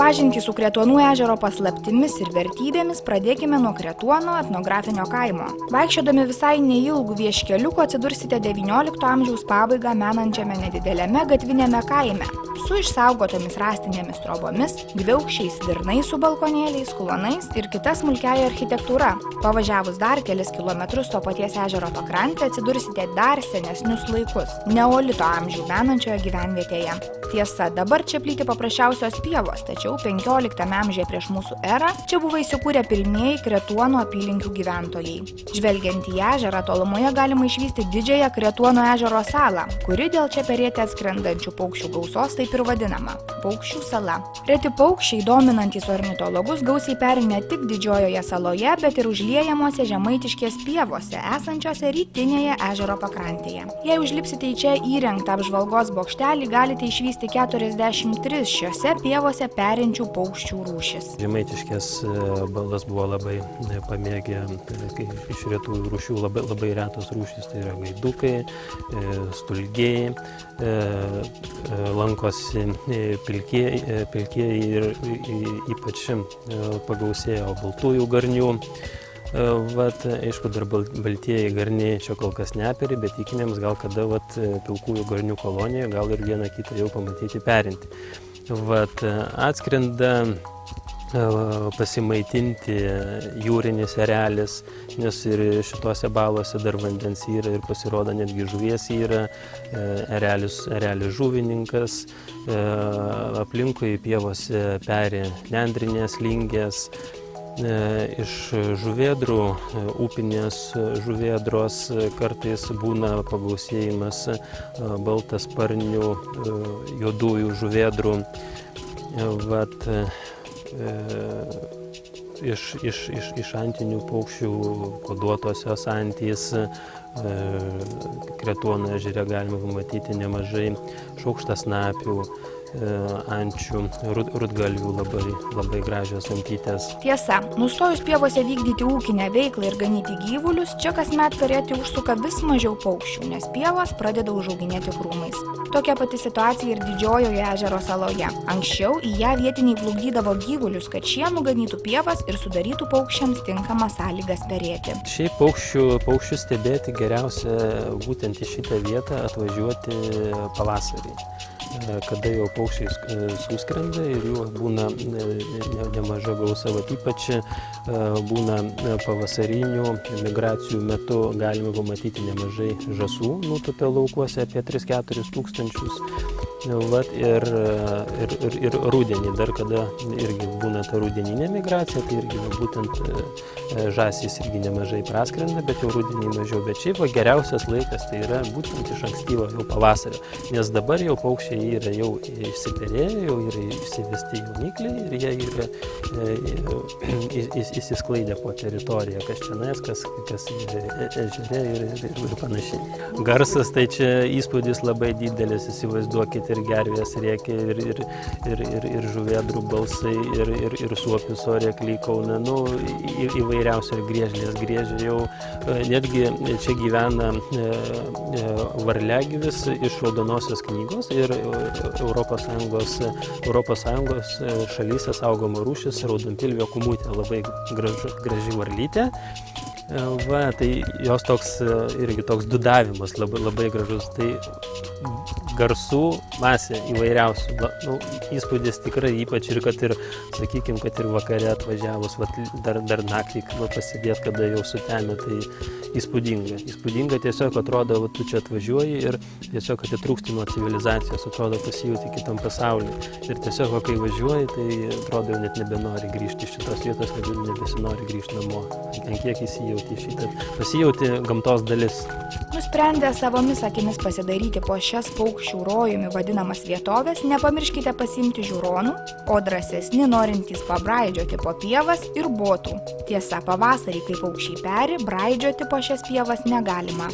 Pažintį su Kretuonų ežero paslaptimis ir vertybėmis pradėkime nuo Kretuono etnografinio kaimo. Vaikščiodami visai neilgų vieškeliukų atsidursite XIX amžiaus pabaigą menančiame nedideliame gatvinėme kaime su išsaugotomis rąstinėmis trobomis, dviaukščiais svirnais su balkonėliais, kolonais ir kita smulkiaja architektūra. Pavažiavus dar kelis kilometrus to paties ežero pakrantę atsidursite dar senesnius laikus – neolito amžių menančioje gyvenvietėje. Tiesa, dabar čia plyti paprasčiausios pievos, tačiau 15 amžiuje prieš mūsų erą čia buvo įsikūrę pirmieji Kretuonų apylinkių gyventojai. Žvelgiant į ežerą, tolumoje galima išvysti didžiąją Kretuonų ežero salą, kuri dėl čia perėti atskrendančių paukščių gausos taip ir vadinama – paukščių sala. Reti paukščiai, dominantys ornitologus, gausiai peri ne tik didžiojoje saloje, bet ir užliejamuose žemaitiškės pievose, esančiose rytinėje ežero pakrantėje. Jei užlipsite į čia įrengtą apžvalgos bokštelį, galite išvysti 43 šiose pievose perinčių paukščių rūšis. Žemaitiškės baldas buvo labai pamėgę, iš retų rūšių labai retos rūšys, tai yra gaidukai, stulgiai, lankosi pilkieji ir ypač pagausėjo baltųjų garnių. Aišku, dar baltieji garniai čia kol kas neperi, bet tikimėms gal kada pilkųjų garnių kolonijoje gal ir vieną kitą jau pamatyti perinti. Atskrenda pasimaitinti jūrinis erelis, nes ir šitose balose dar vandens yra ir pasirodo netgi žuvies yra, erelis žuvininkas, aplinkui pievose peri nendrinės lingės. Iš žuvėdrų, upinės žuvėdros kartais būna pagausėjimas baltasparnių, juodųjų žuvėdrų. Iš antinių paukščių koduotosios antys, Kretuonų ežere galima pamatyti nemažai šaukštasnapių, ančių, rudgalvių, labai gražios antytės. Tiesa, nustojus pievose vykdyti ūkinę veiklą ir ganyti gyvulius, čia kasmet perėti užsuka vis mažiau paukščių, nes pievas pradeda užauginėti krūmais. Tokia pati situacija ir didžiojoje ežero saloje. Anksčiau į ją vietiniai plukdydavo gyvulius, kad šie nuganytų pievas ir sudarytų paukščiams tinkamas sąlygas perėti. Šiaip paukščių stebėti geriausia būtent į šitą vietą atvažiuoti pavasarį, kada jau paukščiai suskrenda ir jų būna nemaža gausa. Ypač būna pavasarinių migracijų metu galima pamatyti nemažai žąsų, nutupia laukuose apie 3-4 tūkstančius. Ir rudenį, dar kada irgi būna ta rudeninė migracija, tai irgi būtent žąsys irgi nemažai praskrenda, bet jau rudenį mažiau. Bet šiaip geriausias laikas tai yra būtent iš ankstyvo jau pavasario, nes dabar jau paukščiai yra jau išsiperėję, jau yra išsivesti jaunikliai ir jie yra įsisklaidę po teritoriją, kas čionais, kas ežere ir panašiai. Garsas, tai čia įspūdis labai didelis, įsivaizduokit, ir gervės rėkia, ir žuvėdrų balsai, ir suopis ore klykauna, įvairiausia, ir griežlės griežia jau. Netgi čia gyvena varliagyvis iš Raudonosios knygos ir Europos Sąjungos šalyse saugoma rūšis raudonpilvė kumutė, labai graži varlytė. Tai jos irgi toks dudavimas labai gražus. Tai garsų masė įvairiausių. Įspūdis tikrai, ypač ir kad ir, sakykime, kad ir vakare atvažiavus, dar naktį pasidėt, kada jau sutemė, tai įspūdinga. Įspūdinga tiesiog atrodo, tu čia atvažiuoji ir tiesiog atitrūksti nuo civilizacijos, atrodo pasijauti kitam pasauliu. Ir tiesiog, kai važiuoji, tai atrodo jau net nebenori grįžti iš šitos vietos, nebesinori grįžti namo. Ant kiek įsijauti šitą, pasijauti gamtos dalis. Nusprendę savomis akimis pasidaryti po šias paukščių rojumi vadinamas vietovės, nepamirškite pasiimti žiūronų, o drąsesni norintys pabraidžioti po pievas ir botų. Tiesa, pavasarį, kai paukščiai peri, braidžioti po šias pievas negalima.